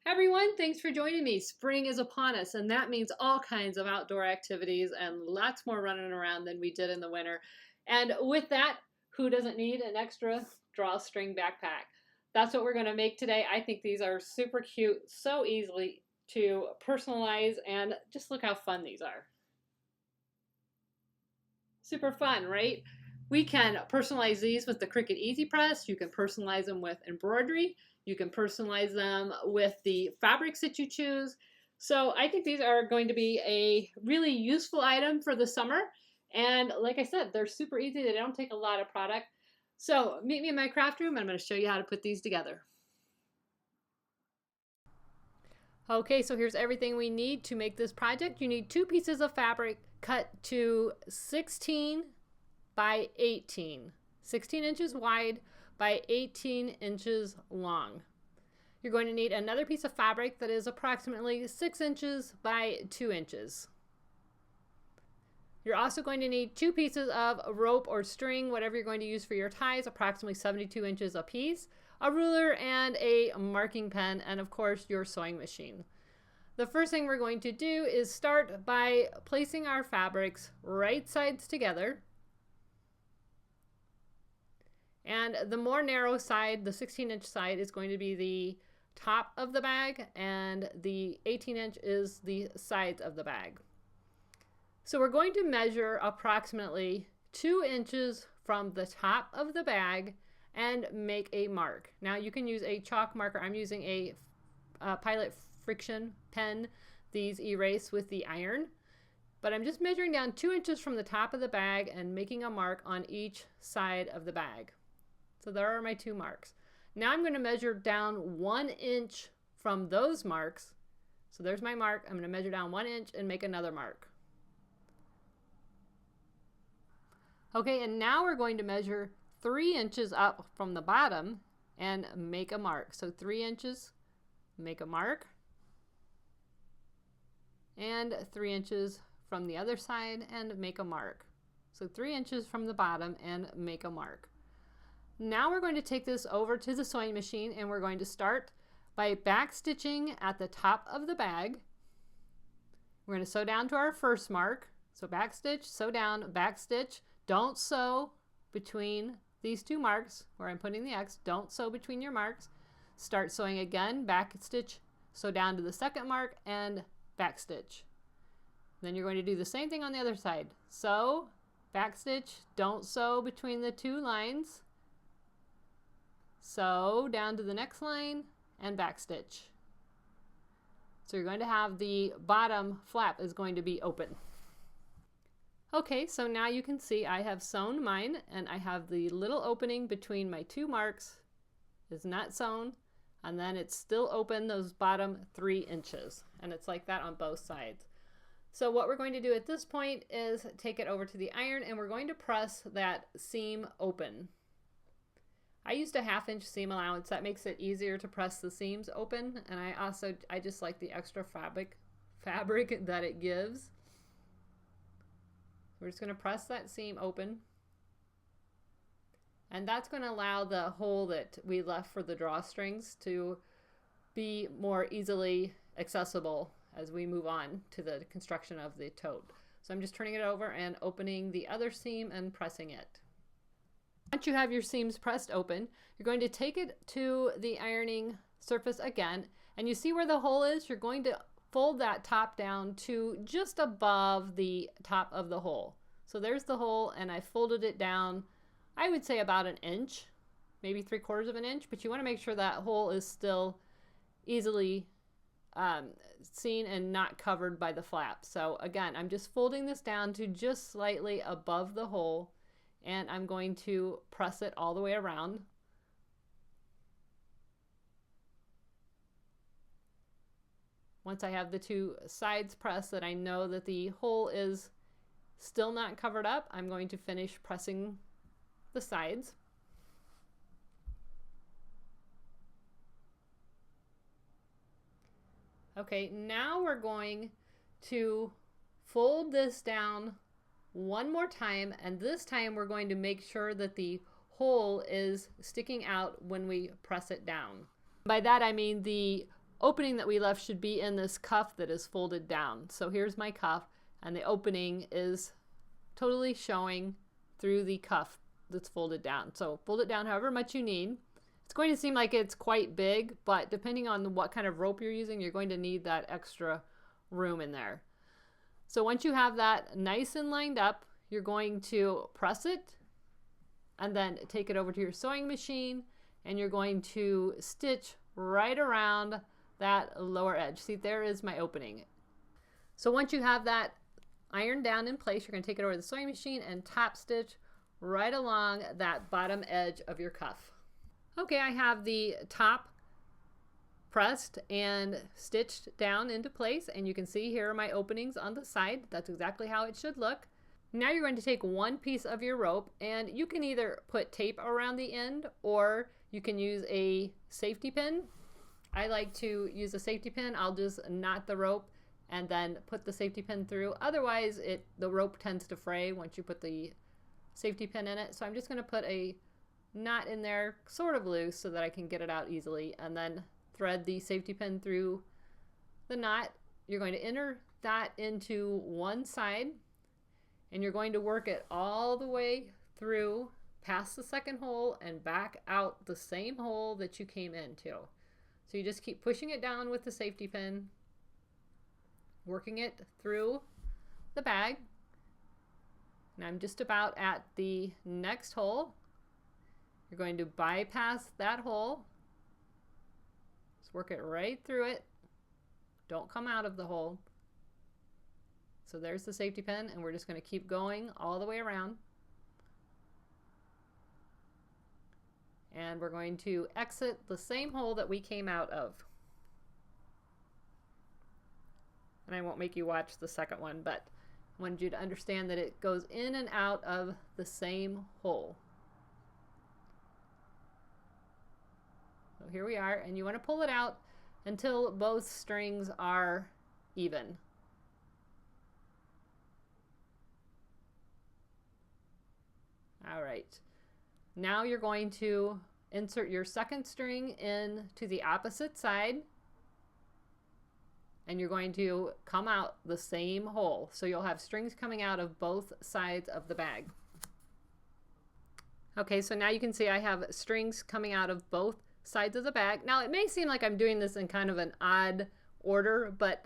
Everyone, thanks for joining me. Spring is upon us, and that means all kinds of outdoor activities and lots more running around than we did in the winter. And with that, who doesn't need an extra drawstring backpack? That's what we're going to make today. I think these are super cute, so easily to personalize, and just look how fun these are. Super fun, right? We can personalize these with the Cricut Easy Press. You can personalize them with embroidery. You can personalize them with the fabrics that you choose. So I think these are going to be a really useful item for the summer. And like I said, they're super easy. They don't take a lot of product. So meet me in my craft room. I'm going to show you how to put these together. Okay, so here's everything we need to make this project. You need 2 pieces of fabric cut to 16 by 18, 16 inches wide by 18 inches long. You're going to need another piece of fabric that is approximately 6 inches by 2 inches. You're also going to need 2 pieces of rope or string, whatever you're going to use for your ties, approximately 72 inches a piece, a ruler and a marking pen, and of course your sewing machine. The first thing we're going to do is start by placing our fabrics right sides together. And the more narrow side, the 16-inch side, is going to be the top of the bag, and the 18-inch is the sides of the bag. So we're going to measure approximately 2 inches from the top of the bag and make a mark. Now you can use a chalk marker. I'm using a Pilot Friction pen. These erase with the iron. But I'm just measuring down 2 inches from the top of the bag and making a mark on each side of the bag. So there are my 2 marks. Now I'm going to measure down 1 inch from those marks. So there's my mark. I'm going to measure down 1 inch and make another mark. Okay, and now we're going to measure 3 inches up from the bottom and make a mark. So 3 inches, make a mark. And 3 inches from the other side and make a mark. So 3 inches from the bottom and make a mark. Now we're going to take this over to the sewing machine, and we're going to start by back stitching at the top of the bag. We're going to sew down to our first mark. So back stitch, sew down, back stitch. Don't sew between these 2 marks where I'm putting the X. Don't sew between your marks. Start sewing again, back stitch, sew down to the second mark and back stitch. Then you're going to do the same thing on the other side. Sew, back stitch, don't sew between the 2 lines. Sew down to the next line and back stitch. So you're going to have the bottom flap is going to be open. Okay, so now you can see I have sewn mine, and I have the little opening between my 2 marks is not sewn, and then it's still open those bottom 3 inches, and it's like that on both sides. So what we're going to do at this point is take it over to the iron, and we're going to press that seam open. I used a 1/2 inch seam allowance. That makes it easier to press the seams open, and I just like the extra fabric that it gives. We're just going to press that seam open, and that's going to allow the hole that we left for the drawstrings to be more easily accessible as we move on to the construction of the tote. So I'm just turning it over and opening the other seam and pressing it. Once you have your seams pressed open, you're going to take it to the ironing surface again, and you see where the hole is? You're going to fold that top down to just above the top of the hole. So there's the hole, and I folded it down, I would say about 1 inch, maybe 3/4 of an inch, but you want to make sure that hole is still easily seen and not covered by the flap. So again, I'm just folding this down to just slightly above the hole, and I'm going to press it all the way around. Once I have the 2 sides pressed that I know that the hole is still not covered up, I'm going to finish pressing the sides. Okay, now we're going to fold this down one more time, and this time we're going to make sure that the hole is sticking out when we press it down. By that I mean the opening that we left should be in this cuff that is folded down. So here's my cuff, and the opening is totally showing through the cuff that's folded down. So fold it down however much you need. It's going to seem like it's quite big, but depending on what kind of rope you're using, you're going to need that extra room in there. So once you have that nice and lined up, you're going to press it and then take it over to your sewing machine, and you're going to stitch right around that lower edge. See, there is my opening. So once you have that ironed down in place, you're going to take it over to the sewing machine and top stitch right along that bottom edge of your cuff. Okay, I have the top pressed and stitched down into place, and you can see here are my openings on the side. That's exactly how it should look. Now you're going to take one piece of your rope, and you can either put tape around the end or you can use a safety pin. I like to use a safety pin. I'll just knot the rope and then put the safety pin through. Otherwise, the rope tends to fray once you put the safety pin in it. So I'm just going to put a knot in there sort of loose so that I can get it out easily, and then thread the safety pin through the knot. You're going to enter that into one side, and you're going to work it all the way through past the second hole and back out the same hole that you came into. So you just keep pushing it down with the safety pin, working it through the bag. And I'm just about at the next hole. You're going to bypass that hole. Just work it right through it. Don't come out of the hole. So there's the safety pin, and we're just going to keep going all the way around. And we're going to exit the same hole that we came out of. And I won't make you watch the second one, but I wanted you to understand that it goes in and out of the same hole. So here we are, and you want to pull it out until both strings are even. All right, now you're going to insert your second string into the opposite side, and you're going to come out the same hole. So you'll have strings coming out of both sides of the bag. Okay, so now you can see I have strings coming out of both sides of the bag. Now it may seem like I'm doing this in kind of an odd order, but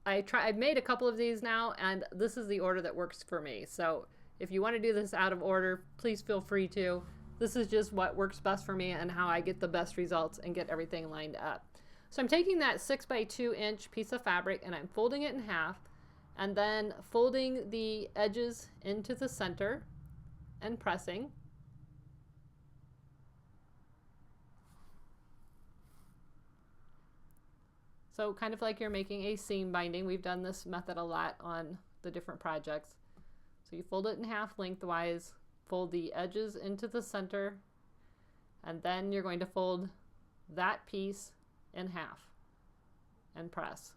I've made a couple of these now, and this is the order that works for me. So if you want to do this out of order, please feel free to. This is just what works best for me and how I get the best results and get everything lined up. So I'm taking that 6 by 2 inch piece of fabric and I'm folding it in half, and then folding the edges into the center and pressing. So kind of like you're making a seam binding. We've done this method a lot on the different projects. So you fold it in half lengthwise, fold the edges into the center, and then you're going to fold that piece in half and press.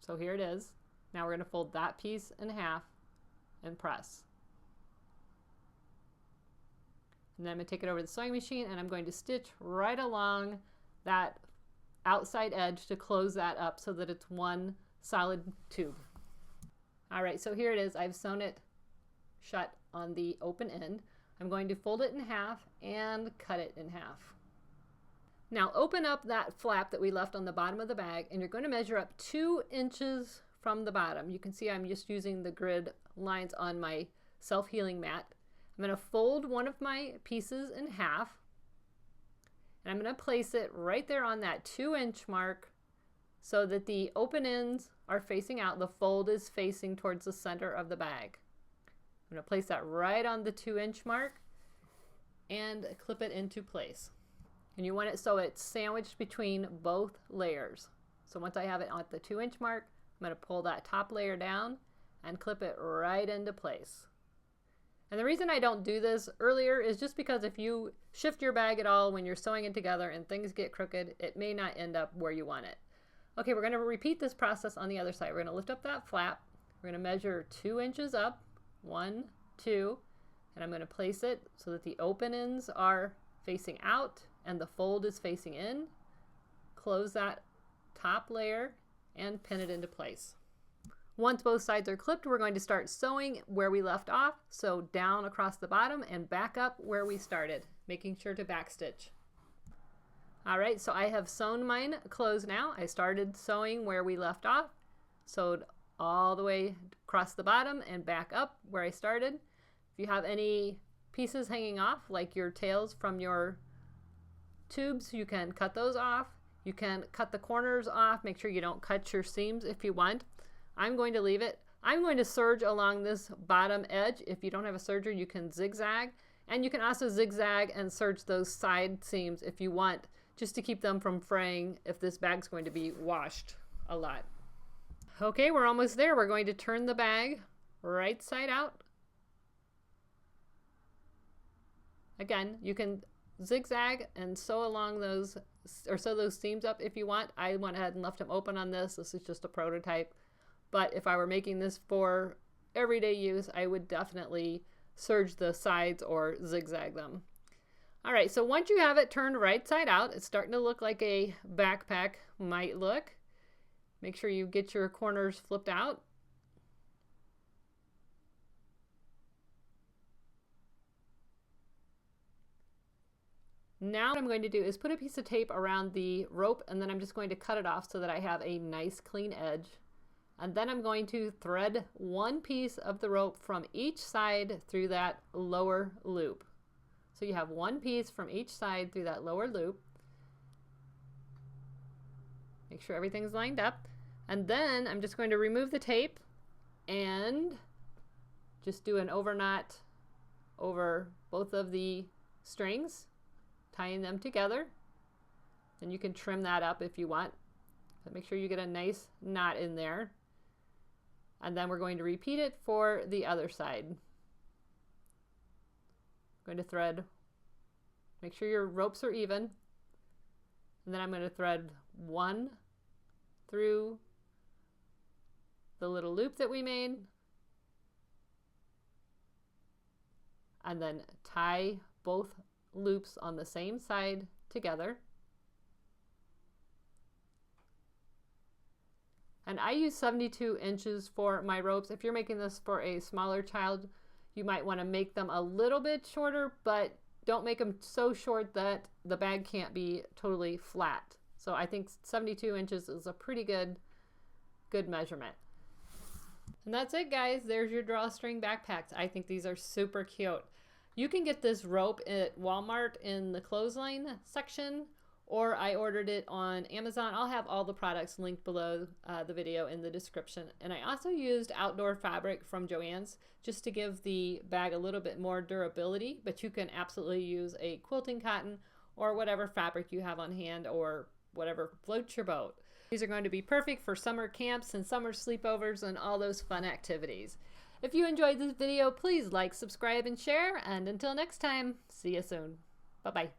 So here it is. Now we're going to fold that piece in half and press. And then I'm going to take it over to the sewing machine, and I'm going to stitch right along that outside edge to close that up so that it's one solid tube. All right, so here it is. I've sewn it shut on the open end. I'm going to fold it in half and cut it in half. Now open up that flap that we left on the bottom of the bag, and you're going to measure up 2 inches from the bottom. You can see I'm just using the grid lines on my self-healing mat. I'm going to fold one of my pieces in half, and I'm going to place it right there on that 2-inch mark so that the open ends are facing out. The fold is facing towards the center of the bag. I'm going to place that right on the 2-inch mark and clip it into place. And you want it so it's sandwiched between both layers. So once I have it at the 2-inch mark, I'm going to pull that top layer down and clip it right into place. And the reason I don't do this earlier is just because if you shift your bag at all when you're sewing it together and things get crooked, it may not end up where you want it. Okay, we're going to repeat this process on the other side. We're going to lift up that flap. We're going to measure 2 inches up, 1, 2, and I'm going to place it so that the open ends are facing out and the fold is facing in. Close that top layer and pin it into place. Once both sides are clipped, we're going to start sewing where we left off. So down across the bottom and back up where we started, making sure to backstitch. All right, so I have sewn mine closed now. I started sewing where we left off, sewed all the way across the bottom and back up where I started. If you have any pieces hanging off, like your tails from your tubes, you can cut those off. You can cut the corners off. Make sure you don't cut your seams if you want. I'm going to leave it. I'm going to serge along this bottom edge. If you don't have a serger, you can zigzag. And you can also zigzag and serge those side seams if you want, just to keep them from fraying if this bag's going to be washed a lot. Okay, we're almost there. We're going to turn the bag right side out. Again, you can zigzag and sew along those, or sew those seams up if you want. I went ahead and left them open on this. This is just a prototype. But if I were making this for everyday use, I would definitely serge the sides or zigzag them. All right, so once you have it turned right side out, it's starting to look like a backpack might look. Make sure you get your corners flipped out. Now what I'm going to do is put a piece of tape around the rope, and then I'm just going to cut it off so that I have a nice clean edge. And then I'm going to thread one piece of the rope from each side through that lower loop. So you have one piece from each side through that lower loop. Make sure everything's lined up. And then I'm just going to remove the tape and just do an overknot over both of the strings, tying them together. And you can trim that up if you want. But make sure you get a nice knot in there. And then we're going to repeat it for the other side. I'm going to thread, make sure your ropes are even. And then I'm going to thread one through the little loop that we made. And then tie both loops on the same side together. And I use 72 inches for my ropes. If you're making this for a smaller child, you might want to make them a little bit shorter, but don't make them so short that the bag can't be totally flat. So I think 72 inches is a pretty good measurement. And that's it, guys. There's your drawstring backpacks. I think these are super cute. You can get this rope at Walmart in the clothesline section, or I ordered it on Amazon. I'll have all the products linked below the video in the description. And I also used outdoor fabric from Joann's just to give the bag a little bit more durability, but you can absolutely use a quilting cotton or whatever fabric you have on hand or whatever floats your boat. These are going to be perfect for summer camps and summer sleepovers and all those fun activities. If you enjoyed this video, please like, subscribe, and share. And until next time, see you soon. Bye-bye.